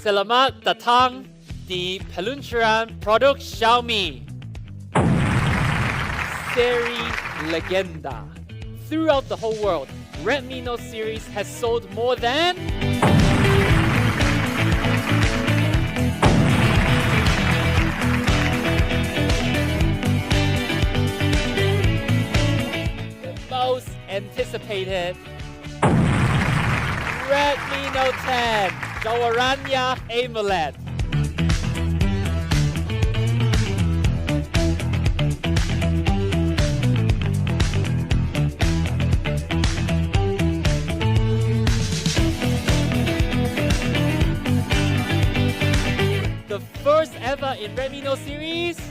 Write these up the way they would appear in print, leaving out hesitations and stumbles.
Selamat datang di peluncuran produk Xiaomi seri legenda. Throughout the whole world, Redmi Note series has sold more than the most anticipated Redmi Note 10 Jawarannya AMOLED. The first ever in Redmi Note series.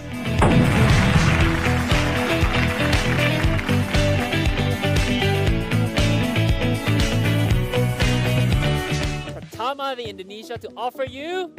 Pertama di Indonesia to offer you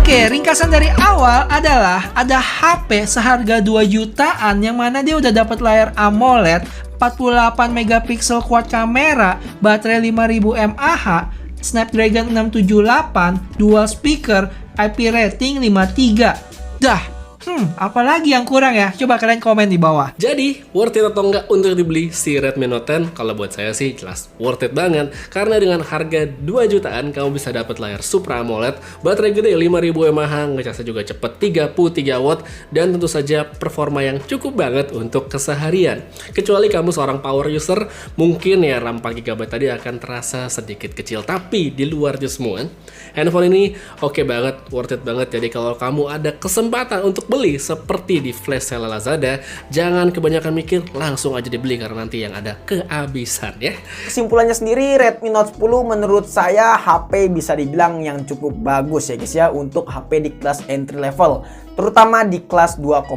Oke, ringkasan dari awal adalah ada HP seharga 2 jutaan yang mana dia udah dapat layar AMOLED, 48 megapiksel quad kamera, baterai 5000 mAh, Snapdragon 678, dual speaker, IP rating 53. Dah, apalagi yang kurang ya? Coba kalian komen di bawah. Jadi, worth it atau enggak untuk dibeli si Redmi Note 10? Kalau buat saya sih jelas worth it banget. Karena dengan harga 2 jutaan, kamu bisa dapat layar Super AMOLED, baterai gede 5000 mAh, ngecasnya juga cepet 33 watt, dan tentu saja performa yang cukup banget untuk keseharian. Kecuali kamu seorang power user, mungkin ya RAM 4 GB tadi akan terasa sedikit kecil. Tapi di luar itu semua, handphone ini oke banget, worth it banget. Jadi kalau kamu ada kesempatan untuk beli seperti di flash sale Lazada, jangan kebanyakan mikir, langsung aja dibeli karena nanti yang ada kehabisan ya. Kesimpulannya sendiri, Redmi Note 10 menurut saya HP bisa dibilang yang cukup bagus ya guys ya untuk HP di kelas entry level, terutama di kelas 2,5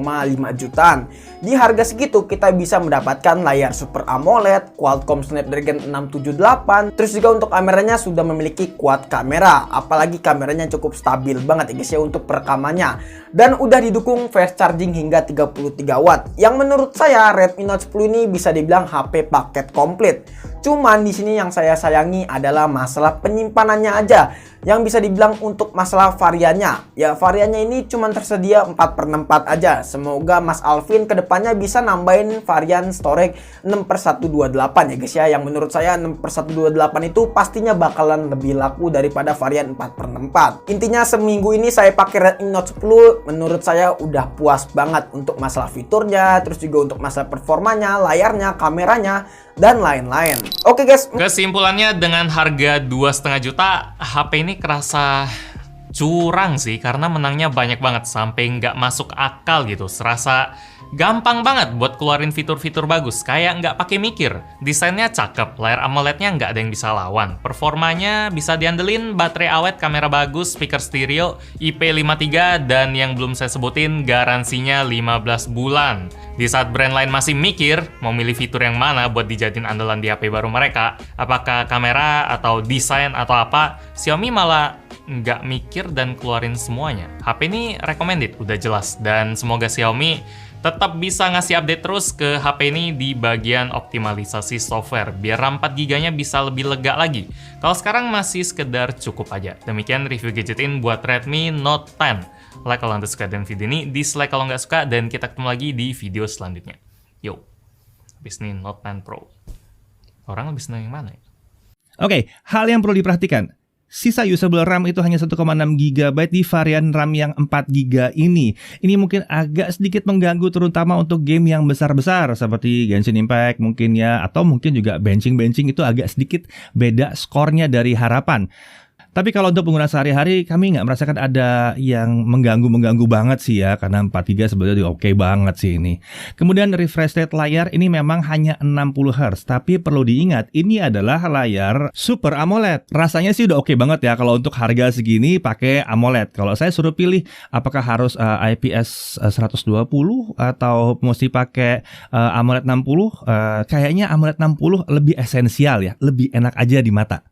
jutaan. Di harga segitu kita bisa mendapatkan layar Super AMOLED, Qualcomm Snapdragon 678, terus juga untuk kameranya sudah memiliki quad kamera, apalagi kameranya cukup stabil banget ya guys ya untuk perekamannya, dan udah didukung fast charging hingga 33 watt. Yang menurut saya Redmi Note 10 ini bisa dibilang HP paket komplit. Cuman di sini yang saya sayangi adalah masalah penyimpanannya aja, yang bisa dibilang untuk masalah variannya. Ya variannya ini cuma tersedia 4/4 aja. Semoga Mas Alvin kedepannya bisa nambahin varian storage 6/128 ya guys ya. Yang menurut saya 6/128 itu pastinya bakalan lebih laku daripada varian 4/4. Intinya seminggu ini saya pakai Redmi Note 10, menurut saya udah puas banget untuk masalah fiturnya, terus juga untuk masalah performanya, layarnya, kameranya, dan lain-lain. Oke guys. Kesimpulannya dengan harga 2,5 juta, HP ini kerasa curang sih karena menangnya banyak banget sampai nggak masuk akal gitu. Serasa gampang banget buat keluarin fitur-fitur bagus, kayak nggak pakai mikir. Desainnya cakep, layar AMOLED-nya nggak ada yang bisa lawan. Performanya bisa diandelin, baterai awet, kamera bagus, speaker stereo, IP53, dan yang belum saya sebutin garansinya 15 bulan. Di saat brand lain masih mikir mau milih fitur yang mana buat dijadiin andalan di HP baru mereka, apakah kamera atau desain atau apa, Xiaomi malah nggak mikir dan keluarin semuanya. HP ini recommended, udah jelas, dan semoga Xiaomi tetap bisa ngasih update terus ke HP ini di bagian optimalisasi software, biar RAM 4 GB-nya bisa lebih lega lagi. Kalau sekarang masih sekedar cukup aja. Demikian review gadgetin buat Redmi Note 10. Like kalau anda suka dengan video ini, dislike kalau nggak suka, dan kita ketemu lagi di video selanjutnya. Yo, habis ini Note 10 Pro. Orang lebih seneng yang mana ya? Oke, hal yang perlu diperhatikan. Sisa usable RAM itu hanya 1,6 GB di varian RAM yang 4 GB ini. Ini mungkin agak sedikit mengganggu terutama untuk game yang besar-besar seperti Genshin Impact mungkin ya, atau mungkin juga benching itu agak sedikit beda skornya dari harapan. Tapi kalau untuk penggunaan sehari-hari kami nggak merasakan ada yang mengganggu banget sih ya, karena 4 GB sebenarnya udah oke banget sih ini. Kemudian refresh rate layar ini memang hanya 60 Hz, tapi perlu diingat ini adalah layar Super AMOLED. Rasanya sih udah oke banget ya kalau untuk harga segini pakai AMOLED. Kalau saya suruh pilih apakah harus IPS 120 atau mesti pakai AMOLED 60, kayaknya AMOLED 60 lebih esensial ya, lebih enak aja di mata.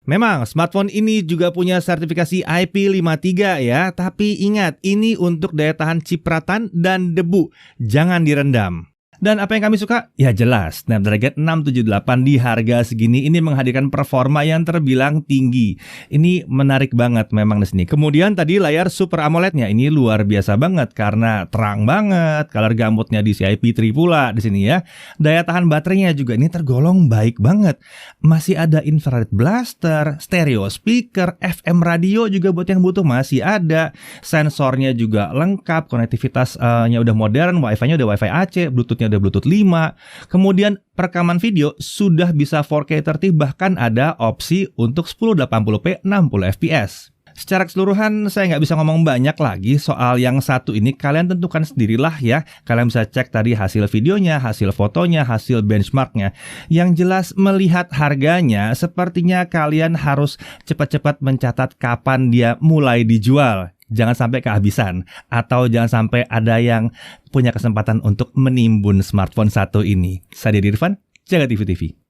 Memang smartphone ini juga punya sertifikasi IP53 ya, tapi ingat ini untuk daya tahan cipratan dan debu, jangan direndam. Dan apa yang kami suka? Ya jelas, Snapdragon 678 di harga segini ini menghadirkan performa yang terbilang tinggi. Ini menarik banget memang di sini. Kemudian tadi layar Super AMOLED-nya ini luar biasa banget karena terang banget, color gamutnya di IP3 pula di sini ya. Daya tahan baterainya juga ini tergolong baik banget. Masih ada infrared blaster, stereo speaker, FM radio juga buat yang butuh masih ada. Sensornya juga lengkap, konektivitasnya udah modern, Wi-Fi-nya udah Wi-Fi AC, Bluetooth-nya udah Bluetooth 5. Kemudian perekaman video sudah bisa 4K tertib, bahkan ada opsi untuk 1080p 60 fps. Secara keseluruhan saya nggak bisa ngomong banyak lagi soal yang satu ini, kalian tentukan sendirilah ya. Kalian bisa cek tadi hasil videonya, hasil fotonya, hasil benchmarknya. Yang jelas melihat harganya sepertinya kalian harus cepat-cepat mencatat kapan dia mulai dijual. Jangan sampai kehabisan, atau jangan sampai ada yang punya kesempatan untuk menimbun smartphone satu ini. Saya Deddy Irfan, Jaga TV TV.